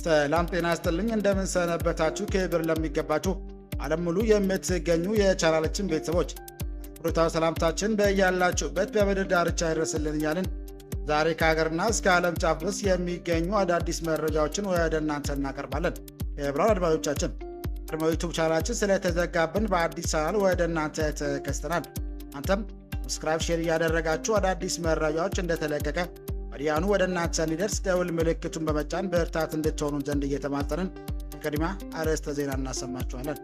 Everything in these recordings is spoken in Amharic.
ሰላም ጤና ይስጥልኝ እንደምን ሰነበታችሁ። ክብር ለሚገባችሁ ዓለም ሙሉ የምትገኙ የቻናላችን ቤተሰቦች ብሩታው ሰላምታችን በያላችሁበት በምድር ዳርቻ ይድረስልን እያልን ዛሬ ከሀገርና እስከ ዓለም ጫፍ ድረስ የሚገኙ አዳዲስ መረጃዎችን ወደ እናንተ እናቀርባለን። የብራን አድማጮቻችን ቀድሞ ዩቱብ ቻናላችን ስለተዘጋብን በአዲስ ቻናል ወደ እናንተ ተከስተናል። አንተም ሰብስክራይብ፣ ሼር እያደረጋችሁ አዳዲስ መረጃዎች እንደተለቀቀ ወዲያውኑ ወደ እናንተ እንዲደርስ ደውል ምልክቱን በመጫን በርታት እንድትሆኑ ዘንድ እየተማጸንን በቅድሚያ አርዕስተ ዜና እናሰማችኋለን።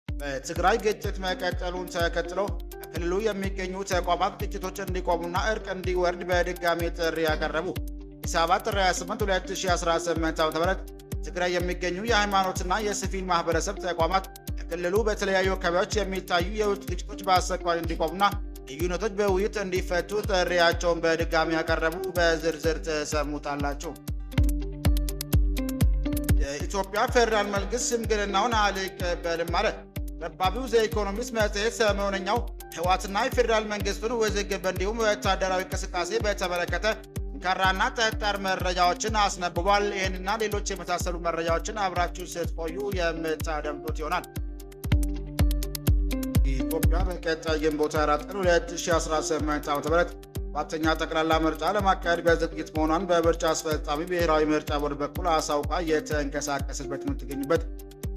በትግራይ ግጭት መቀጠሉን ተከትሎ በክልሉ የሚገኙ ተቋማት ግጭቶች እንዲቆሙና እርቅ እንዲወርድ በድጋሚ ጥሪ ያቀረቡ። አዲስ አበባ ጥር 28 2018 ዓ.ም ትግራይ የሚገኙ የሃይማኖትና የሲቪል ማህበረሰብ ተቋማት በክልሉ በተለያዩ አካባቢዎች የሚታዩ የውስጥ ግጭቶች በአስቸኳይ እንዲቆሙና ልዩነቶች በውይይት እንዲፈቱ ጥሪያቸውን በድጋሚ ያቀረቡ። በዝርዝር ተሰሙታላችሁ። የኢትዮጵያ ፌዴራል መንግስት ሽምግልናውን አልቀበልም አለ። ረባቢው ዘኢኮኖሚስት መጽሔት ሰሞነኛው ህወሓትና የፌዴራል መንግስቱን ውዝግብ እንዲሁም ወታደራዊ እንቅስቃሴ በተመለከተ ጠንካራና ጠጣር መረጃዎችን አስነብቧል። ይህንና ሌሎች የመሳሰሉ መረጃዎችን አብራችሁ ስትቆዩ የምታደምጡት ይሆናል። ኢትዮጵያ በቀጣይ ግንቦት 4 ቀን 2018 ዓ.ም አራተኛ ጠቅላላ ምርጫ ለማካሄድ በዝግጅት መሆኗን በምርጫ አስፈጻሚ ብሔራዊ ምርጫ ቦርድ በኩል አሳውቃ የተንቀሳቀሰበት የምትገኝበት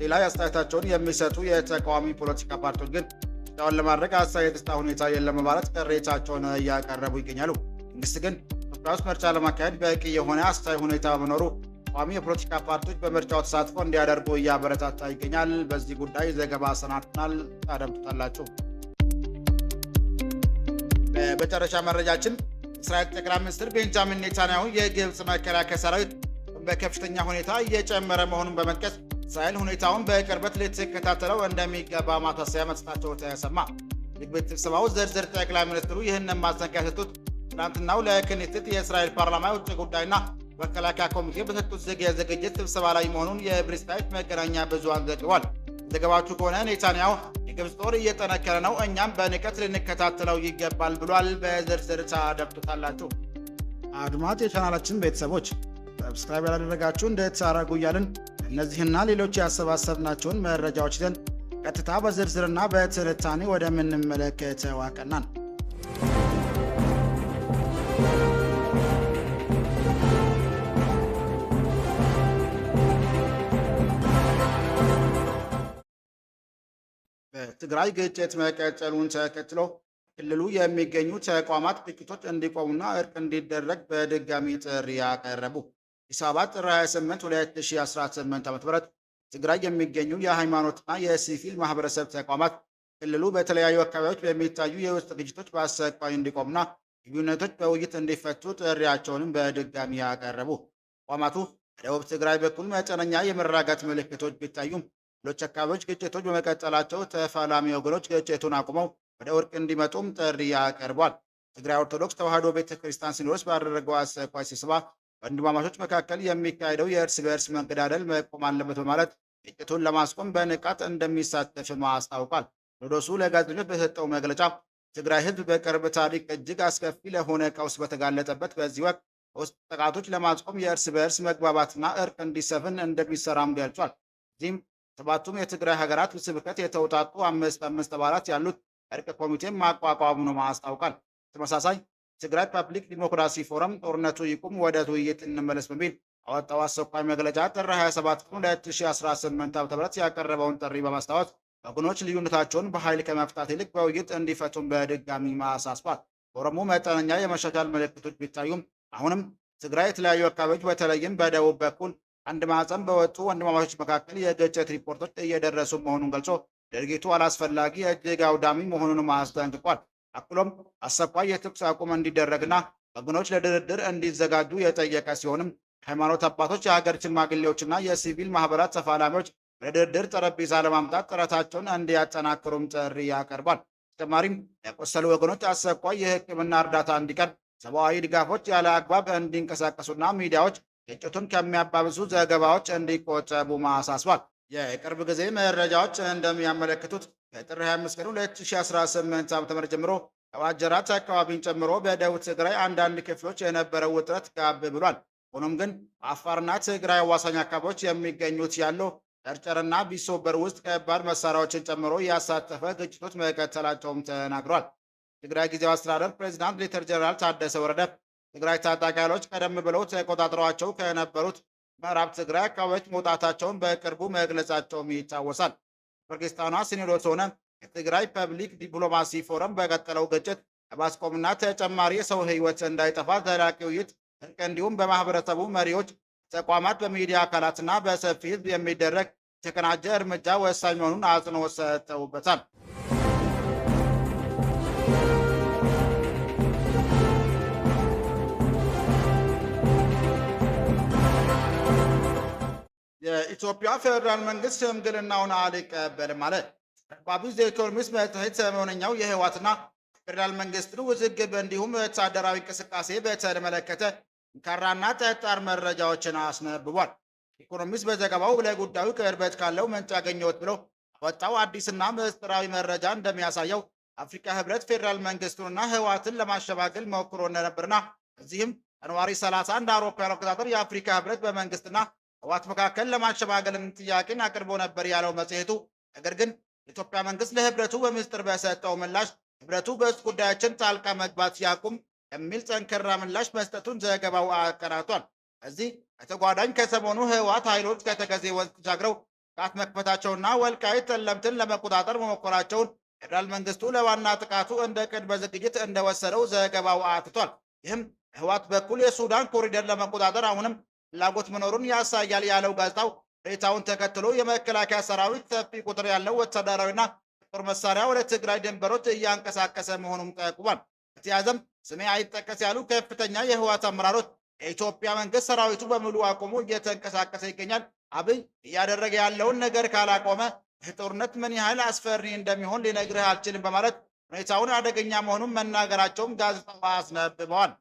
ሌላ አስተያየታቸውን የሚሰጡ የተቃዋሚ ፖለቲካ ፓርቲዎች ግን ምርጫውን ለማድረግ አስተያየት የደስታ ሁኔታ የለም በማለት ቅሬታቸውን እያቀረቡ ይገኛሉ። መንግስት ግን ኢትዮጵያ ውስጥ ምርጫ ለማካሄድ በቂ የሆነ አስተያየ ሁኔታ በመኖሩ ተቃዋሚ የፖለቲካ ፓርቲዎች በምርጫው ተሳትፎ እንዲያደርጉ እያበረታታ ይገኛል። በዚህ ጉዳይ ዘገባ ሰናድተናል፣ ታደምጡታላችሁ። በመጨረሻ መረጃችን እስራኤል ጠቅላይ ሚኒስትር ቤንጃሚን ኔታንያሁ የግብፅ መከላከያ ሰራዊት በከፍተኛ ሁኔታ እየጨመረ መሆኑን በመጥቀስ እስራኤል ሁኔታውን በቅርበት ልትከታተለው እንደሚገባ ማሳሰቢያ መስጠታቸው ተሰማ። የግብፅ ስብሰባው ዝርዝር ጠቅላይ ሚኒስትሩ ይህንን ማስጠንቀቂያ የሰጡት ትናንትናው ለክኔሴት የእስራኤል ፓርላማ የውጭ ጉዳይና መከላከያ ኮሚቴ በሰጡት ዝግ የዝግጅት ስብሰባ ላይ መሆኑን የብሪስታይት መገናኛ ብዙሃን ዘግቧል። ዘገባችሁ ከሆነ ኔታንያሁ የግብፅ ጦር እየጠነከረ ነው፣ እኛም በንቀት ልንከታተለው ይገባል ብሏል። በዝርዝር ታደምጡታላችሁ። አድማጭ የቻናላችን ቤተሰቦች ሰብስክራይብ ያላደረጋችሁ እንድታደርጉ እያልን እነዚህና ሌሎች ያሰባሰብናቸውን መረጃዎች ይዘን ቀጥታ በዝርዝርና በትንታኔ ወደምንመለከተው አቀናን። በትግራይ ግጭት መቀጠሉን ተከትሎ ክልሉ የሚገኙ ተቋማት ግጭቶች እንዲቆሙና እርቅ እንዲደረግ በድጋሚ ጥሪ ያቀረቡ። አዲስ አበባ ጥር 28 2018 ዓ.ም ትግራይ የሚገኙ የሃይማኖትና የሲቪል ማህበረሰብ ተቋማት ክልሉ በተለያዩ አካባቢዎች በሚታዩ የውስጥ ግጭቶች በአስቸኳይ እንዲቆሙና ልዩነቶች በውይይት እንዲፈቱ ጥሪያቸውንም በድጋሚ ያቀረቡ። ተቋማቱ በደቡብ ትግራይ በኩል መጠነኛ የመረጋጋት ምልክቶች ቢታዩም ሌሎች አካባቢዎች ግጭቶች በመቀጠላቸው ተፋላሚ ወገኖች ግጭቱን አቁመው ወደ እርቅ እንዲመጡም ጥሪ ያቀርቧል። ትግራይ ኦርቶዶክስ ተዋሕዶ ቤተክርስቲያን ሲኖዶስ ባደረገው አስቸኳይ ስብሰባ በወንድማማቾች መካከል የሚካሄደው የእርስ በእርስ መገዳደል መቆም አለበት በማለት ግጭቱን ለማስቆም በንቃት እንደሚሳተፍም አስታውቋል። ሲኖዶሱ ለጋዜጠኞች በሰጠው መግለጫ ትግራይ ሕዝብ በቅርብ ታሪክ እጅግ አስከፊ ለሆነ ቀውስ በተጋለጠበት በዚህ ወቅት ውስጥ ጥቃቶች ለማስቆም የእርስ በእርስ መግባባትና እርቅ እንዲሰፍን እንደሚሰራም ገልጿል። እዚህም ሰባቱም የትግራይ ሀገራት ስብከት የተውጣጡ አምስት አባላት ያሉት እርቅ ኮሚቴም ማቋቋሙን አስታውቋል። ተመሳሳይ ትግራይ ፐብሊክ ዲሞክራሲ ፎረም ጦርነቱ ይቁም፣ ወደ ውይይት እንመለስ በሚል አወጣው አስቸኳይ መግለጫ ጥር 27 2018 ዓ.ም ያቀረበውን ጥሪ በማስታወስ ወገኖች ልዩነታቸውን በኃይል ከመፍታት ይልቅ በውይይት እንዲፈቱም በድጋሚ አሳስቧል። ፎረሙ መጠነኛ የመሻሻል ምልክቶች ቢታዩም አሁንም ትግራይ የተለያዩ አካባቢዎች በተለይም በደቡብ በኩል አንድ ማዕፀን በወጡ ወንድማማቾች መካከል የግጭት ሪፖርቶች እየደረሱ መሆኑን ገልጾ ድርጊቱ አላስፈላጊ እጅግ አውዳሚ መሆኑንም አስጠንቅቋል። አክሎም አስቸኳይ የተኩስ አቁም እንዲደረግና ወገኖች ለድርድር እንዲዘጋጁ የጠየቀ ሲሆንም ሃይማኖት አባቶች፣ የሀገር ሽማግሌዎችና የሲቪል ማህበራት ተፋላሚዎች ወደ ድርድር ጠረጴዛ ለማምጣት ጥረታቸውን እንዲያጠናክሩም ጥሪ ያቀርባል። በተጨማሪም የቆሰሉ ወገኖች አስቸኳይ የሕክምና እርዳታ እንዲቀርብ፣ ሰብአዊ ድጋፎች ያለ አግባብ እንዲንቀሳቀሱና ሚዲያዎች ግጭቱን ከሚያባብሱ ዘገባዎች እንዲቆጠቡ አሳስቧል። የቅርብ ጊዜ መረጃዎች እንደሚያመለክቱት ከጥር 25 ቀን 2018 ዓ.ም ጀምሮ ዋጀራት አካባቢን ጨምሮ በደቡብ ትግራይ አንዳንድ ክፍሎች የነበረው ውጥረት ጋብ ብሏል። ሆኖም ግን በአፋርና ትግራይ አዋሳኝ አካባቢዎች የሚገኙት ያለው ጨርጨርና ቢሶበር ውስጥ ከባድ መሳሪያዎችን ጨምሮ ያሳተፈ ግጭቶች መቀጠላቸውም ተናግሯል። ትግራይ ጊዜያዊ አስተዳደር ፕሬዚዳንት ሌተር ጀነራል ታደሰ ወረደ ትግራይ ታጣቂ ኃይሎች ቀደም ብለው ተቆጣጥረዋቸው ከነበሩት ምዕራብ ትግራይ አካባቢዎች መውጣታቸውን በቅርቡ መግለጻቸውም ይታወሳል። ፓኪስታኗ ሲኖዶስ ሆነ የትግራይ ፐብሊክ ዲፕሎማሲ ፎረም በቀጠለው ግጭት ለማስቆምና ተጨማሪ የሰው ሕይወት እንዳይጠፋ ዘላቂ ውይይት፣ እርቅ እንዲሁም በማህበረሰቡ መሪዎች፣ ተቋማት፣ በሚዲያ አካላትና በሰፊ ሕዝብ የሚደረግ የተቀናጀ እርምጃ ወሳኝ መሆኑን አጽንኦት ሰጥተውበታል። የኢትዮጵያ ፌዴራል መንግስት ሽምግልናውን አልቀበልም አለ። ረባቢ ዘኢኮኖሚስት መጽሔት ሰሞነኛው የህወሓትና ፌዴራል መንግስትን ውዝግብ እንዲሁም ወታደራዊ እንቅስቃሴ በተመለከተ ጠንካራና ጠጣር መረጃዎችን አስነብቧል። ኢኮኖሚስት በዘገባው ለጉዳዩ ቅርበት ካለው ምንጭ ያገኘሁት ብሎ ወጣው አዲስና ምስጢራዊ መረጃ እንደሚያሳየው አፍሪካ ህብረት ፌዴራል መንግስቱንና ህወሓትን ለማሸባገል ሞክሮ እንደነበርና እዚህም ጃንዋሪ 30 እንደ አውሮፓውያን አቆጣጠር የአፍሪካ ህብረት በመንግስትና ህወሓት መካከል ለማሸባገልም ጥያቄን አቅርቦ ነበር ያለው መጽሔቱ፣ ነገር ግን የኢትዮጵያ መንግስት ለህብረቱ በምስጢር በሰጠው ምላሽ ህብረቱ በውስጥ ጉዳያችን ጣልቃ መግባት ያቁም የሚል ጠንካራ ምላሽ መስጠቱን ዘገባው አቀናቷል። እዚህ በተጓዳኝ ከሰሞኑ ህወሓት ኃይሎች ከተከዜ ወንዝ ተሻግረው ጥቃት መክፈታቸውና ወልቃይት ጠለምትን ለመቆጣጠር መሞከራቸውን ፌዴራል መንግስቱ ለዋና ጥቃቱ እንደ ቅድመ ዝግጅት እንደወሰደው ዘገባው አትቷል። ይህም በህወሓት በኩል የሱዳን ኮሪደር ለመቆጣጠር አሁንም ፍላጎት መኖሩን ያሳያል ያለው ጋዜጣው ሁኔታውን ተከትሎ የመከላከያ ሰራዊት ሰፊ ቁጥር ያለው ወታደራዊና ጦር መሳሪያ ወደ ትግራይ ድንበሮች እያንቀሳቀሰ መሆኑን ጠቁሟል። በተያያዘም ስሜ አይጠቀስ ያሉ ከፍተኛ የህወሓት አመራሮች የኢትዮጵያ መንግስት ሰራዊቱ በሙሉ አቁሙ እየተንቀሳቀሰ ይገኛል፣ አብይ እያደረገ ያለውን ነገር ካላቆመ ይህ ጦርነት ምን ያህል አስፈሪ እንደሚሆን ሊነግርህ አልችልም በማለት ሁኔታውን አደገኛ መሆኑን መናገራቸውም ጋዜጣው አስነብበዋል።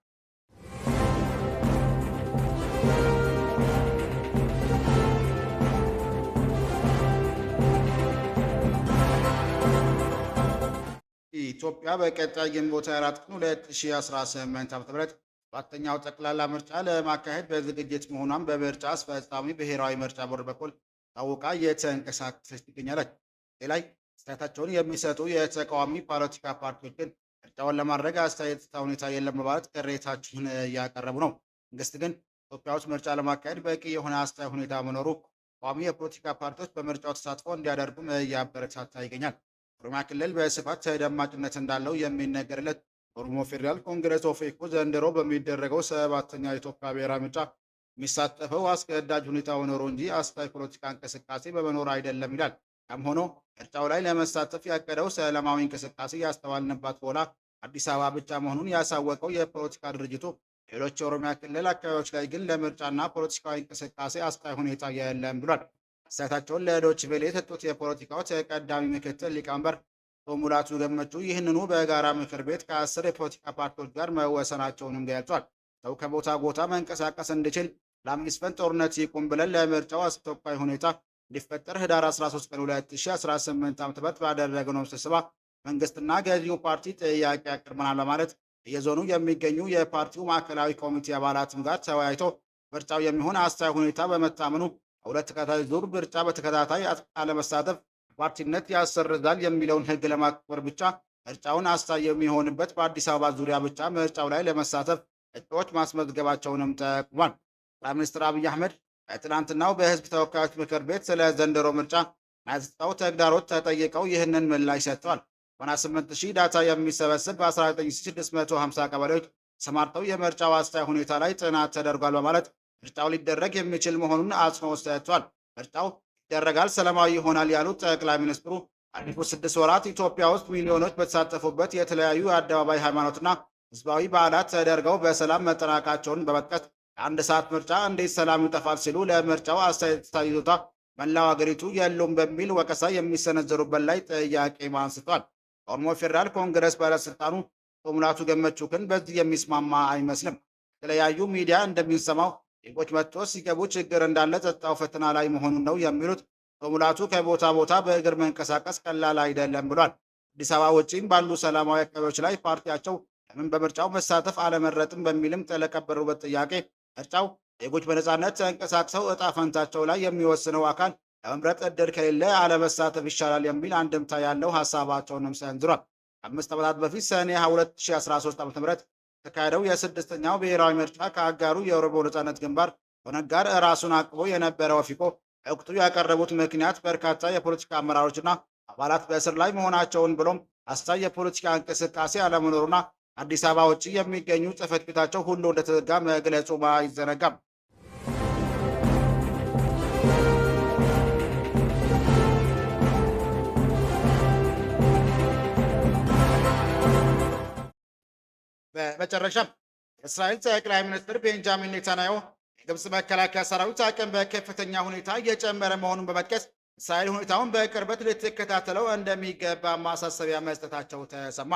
ኢትዮጵያ በቀጣይ ግንቦት 24 ቀን 2018 ዓ.ም አራተኛው ጠቅላላ ምርጫ ለማካሄድ በዝግጅት መሆኗን በምርጫ አስፈጻሚ ብሔራዊ ምርጫ ቦርድ በኩል ታውቃ እየተንቀሳቀሰች ትገኛለች። ላይ አስተያየታቸውን የሚሰጡ የተቃዋሚ ፖለቲካ ፓርቲዎች ግን ምርጫውን ለማድረግ አስተያየት ሁኔታ የለም በማለት ቅሬታቸውን እያቀረቡ ነው። መንግስት ግን ኢትዮጵያ ውስጥ ምርጫ ለማካሄድ በቂ የሆነ አስተያየት ሁኔታ መኖሩ ተቃዋሚ የፖለቲካ ፓርቲዎች በምርጫው ተሳትፎ እንዲያደርጉም እያበረታታ ይገኛል። ኦሮሚያ ክልል በስፋት ተደማጭነት እንዳለው የሚነገርለት ኦሮሞ ፌዴራል ኮንግረስ ኦፌኮ ዘንድሮ በሚደረገው 7ኛ የኢትዮጵያ ብሔራዊ ምርጫ የሚሳተፈው አስገዳጅ ሁኔታ ኖሮ እንጂ አስቻይ ፖለቲካ እንቅስቃሴ በመኖር አይደለም ይላል። ያም ሆኖ ምርጫው ላይ ለመሳተፍ ያቀደው ሰላማዊ እንቅስቃሴ ያስተዋልንባት በኋላ አዲስ አበባ ብቻ መሆኑን ያሳወቀው የፖለቲካ ድርጅቱ ሌሎች የኦሮሚያ ክልል አካባቢዎች ላይ ግን ለምርጫና ፖለቲካዊ እንቅስቃሴ አስቻይ ሁኔታ የለም ብሏል። አስተያየታቸውን ለዶይቼ ቬለ የሰጡት የፖለቲካው ተቀዳሚ ምክትል ሊቀመንበር አቶ ሙላቱ ገመቹ ይህንኑ በጋራ ምክር ቤት ከ10 የፖለቲካ ፓርቲዎች ጋር መወሰናቸውንም ገልጿል። ሰው ከቦታ ቦታ መንቀሳቀስ እንዲችል ለአምስት ጦርነት ይቁም ብለን ለምርጫው አስቸኳይ ሁኔታ እንዲፈጠር ህዳር 13 ቀን 2018 ዓ.ም ባደረግነው ስብሰባ መንግስትና ገዢው ፓርቲ ጥያቄ አቅርበናል በማለት የዞኑ የሚገኙ የፓርቲው ማዕከላዊ ኮሚቴ አባላትም ጋር ተወያይቶ ምርጫው የሚሆን አስቻይ ሁኔታ በመታመኑ ሁለት ተከታታይ ዙር ምርጫ በተከታታይ አለመሳተፍ ፓርቲነት ያሰርዛል የሚለውን ህግ ለማክበር ብቻ ምርጫውን አስቻይ የሚሆንበት በአዲስ አበባ ዙሪያ ብቻ ምርጫው ላይ ለመሳተፍ እጩዎች ማስመዝገባቸውንም ጠቁሟል። ጠቅላይ ሚኒስትር አብይ አህመድ በትናንትናው በህዝብ ተወካዮች ምክር ቤት ስለ ዘንድሮ ምርጫ ናዝጣው ተግዳሮት ተጠይቀው ይህንን ምላሽ ሰጥተዋል። 88000 ዳታ የሚሰበስብ በ19650 ቀበሌዎች ተሰማርተው የምርጫው አስቻይ ሁኔታ ላይ ጥናት ተደርጓል በማለት ምርጫው ሊደረግ የሚችል መሆኑን አጽንኦት ሰጥቷል። ምርጫው ይደረጋል፣ ሰላማዊ ይሆናል ያሉት ጠቅላይ ሚኒስትሩ ባለፉት 6 ወራት ኢትዮጵያ ውስጥ ሚሊዮኖች በተሳተፉበት የተለያዩ የአደባባይ ሃይማኖትና ህዝባዊ በዓላት ተደርገው በሰላም መጠናቀቃቸውን በመጥቀስ የአንድ ሰዓት ምርጫ እንዴት ሰላም ይጠፋል ሲሉ ለምርጫው አስተያየት ይዞታ መላው ሀገሪቱ የሉም በሚል ወቀሳ የሚሰነዘሩበት ላይ ጥያቄ አንስቷል። ኦሮሞ ፌዴራል ኮንግረስ ባለስልጣኑ አቶ ሙላቱ ገመቹ ግን በዚህ የሚስማማ አይመስልም። የተለያዩ ሚዲያ እንደሚሰማው ዜጎች መጥቶ ሲገቡ ችግር እንዳለ ጸጥታው ፈተና ላይ መሆኑን ነው የሚሉት። አቶ ሙላቱ ከቦታ ቦታ በእግር መንቀሳቀስ ቀላል አይደለም ብሏል። አዲስ አበባ ውጪም ባሉ ሰላማዊ አካባቢዎች ላይ ፓርቲያቸው ለምን በምርጫው መሳተፍ አለመረጥም በሚልም ለቀረበበት ጥያቄ ምርጫው ዜጎች በነፃነት ተንቀሳቅሰው እጣ ፈንታቸው ላይ የሚወስነው አካል ለመምረጥ እድል ከሌለ አለመሳተፍ ይሻላል የሚል አንድምታ ያለው ሀሳባቸውንም ሰንዝሯል። 5 ዓመታት በፊት ሰኔ 2013 ዓ.ም የተካሄደው የስድስተኛው ብሔራዊ ምርጫ ከአጋሩ የኦሮሞ ነፃነት ግንባር ኦነግ ጋር ራሱን አቅቦ የነበረው ኦፌኮ በወቅቱ ያቀረቡት ምክንያት በርካታ የፖለቲካ አመራሮችና አባላት በእስር ላይ መሆናቸውን ብሎም አሳይ የፖለቲካ እንቅስቃሴ አለመኖሩና አዲስ አበባ ውጭ የሚገኙ ጽሕፈት ቤታቸው ሁሉ እንደተዘጋ መግለጹ አይዘነጋም። በመጨረሻም የእስራኤል ጠቅላይ ሚኒስትር ቤንጃሚን ኔታንያሁ የግብፅ መከላከያ ሰራዊት አቅም በከፍተኛ ሁኔታ እየጨመረ መሆኑን በመጥቀስ እስራኤል ሁኔታውን በቅርበት ልትከታተለው እንደሚገባ ማሳሰቢያ መስጠታቸው ተሰማ።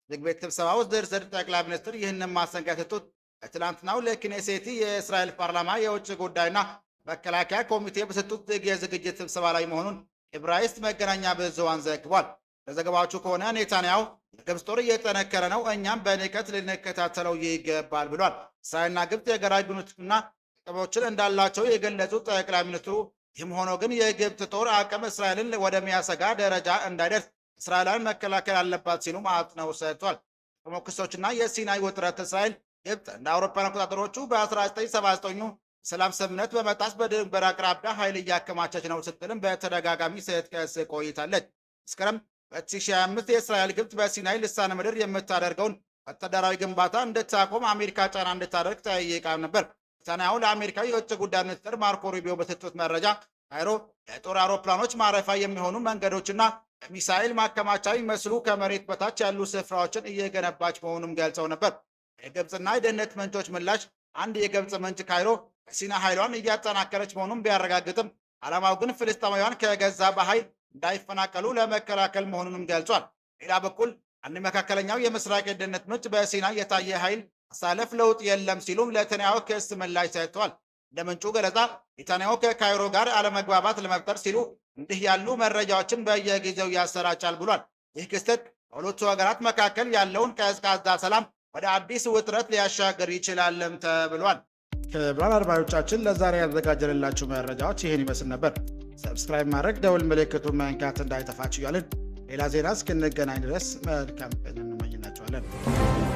ዝግ ቤት ስብሰባ ውስጥ ዝርዝር ጠቅላይ ሚኒስትር ይህንን ማስጠንቀቂያ የሰጡት በትናንትናው ለክኔሴቲ የእስራኤል ፓርላማ የውጭ ጉዳይና መከላከያ ኮሚቴ በሰጡት ዝግ የዝግጅት ስብሰባ ላይ መሆኑን ዕብራይስጥ መገናኛ ብዙሃን ዘግቧል። ለዘገባዎቹ ከሆነ ኔታንያሁ የግብፅ ጦር እየጠነከረ ነው፣ እኛም በንቀት ልንከታተለው ይገባል ብሏል። እስራኤልና ግብፅ የጋራ ግንኙነትና ጥቅሞችን እንዳላቸው የገለጹት ጠቅላይ ሚኒስትሩ ይህም ሆኖ ግን የግብፅ ጦር አቅም እስራኤልን ወደሚያሰጋ ደረጃ እንዳይደርስ እስራኤልን መከላከል አለባት ሲሉም አጽንኦት ሰጥቷል። ክሶችና የሲናይ ውጥረት እስራኤል ግብፅ እንደ አውሮፓውያን አቆጣጠሮቹ በ1979 ሰላም ስምምነት በመጣስ በድንበር አቅራቢያ ኃይል እያከማቸች ነው ስትልም በተደጋጋሚ ስትከስ ቆይታለች። መስከረም 2025 የእስራኤል ግብፅ በሲናይ ልሳነ ምድር የምታደርገውን ወታደራዊ ግንባታ እንድታቆም አሜሪካ ጫና እንድታደርግ ጠይቃ ነበር። ኔታንያሁ ለአሜሪካ የውጭ ጉዳይ ሚኒስትር ማርኮ ሩቢዮ በሰጡት መረጃ ካይሮ የጦር አውሮፕላኖች ማረፊያ የሚሆኑ መንገዶችና ሚሳኤል ማከማቻ የሚመስሉ ከመሬት በታች ያሉ ስፍራዎችን እየገነባች መሆኑን ገልጸው ነበር። የግብፅና የደህንነት ምንጮች ምላሽ አንድ የግብፅ ምንጭ ካይሮ በሲና ኃይሏን እያጠናከረች መሆኑን ቢያረጋግጥም ዓላማው ግን ፍልስጤማውያን ከገዛ በኃይል እንዳይፈናቀሉ ለመከላከል መሆኑንም ገልጿል። ሌላ በኩል አንድ መካከለኛው የምስራቅ የደህንነት ምንጭ በሲና የታየ ኃይል አሳለፍ ለውጥ የለም ሲሉም ለኔታንያሁ ክስ ምላሽ ሰጥተዋል። እንደ ምንጩ ገለጻ ኔታንያሁ ከካይሮ ጋር አለመግባባት ለመፍጠር ሲሉ እንዲህ ያሉ መረጃዎችን በየጊዜው ያሰራጫል ብሏል። ይህ ክስተት በሁለቱ ሀገራት መካከል ያለውን ቀዝቃዛ ሰላም ወደ አዲስ ውጥረት ሊያሻገር ይችላልም ተብሏል። ክቡራን አድማጮቻችን ለዛሬ ያዘጋጀንላችሁ መረጃዎች ይህን ይመስል ነበር። ሰብስክራይብ ማድረግ ደውል ምልክቱን መንካት እንዳይጠፋችሁ እያልን ሌላ ዜና እስክንገናኝ ድረስ መልካም ቀን እንመኝላችኋለን።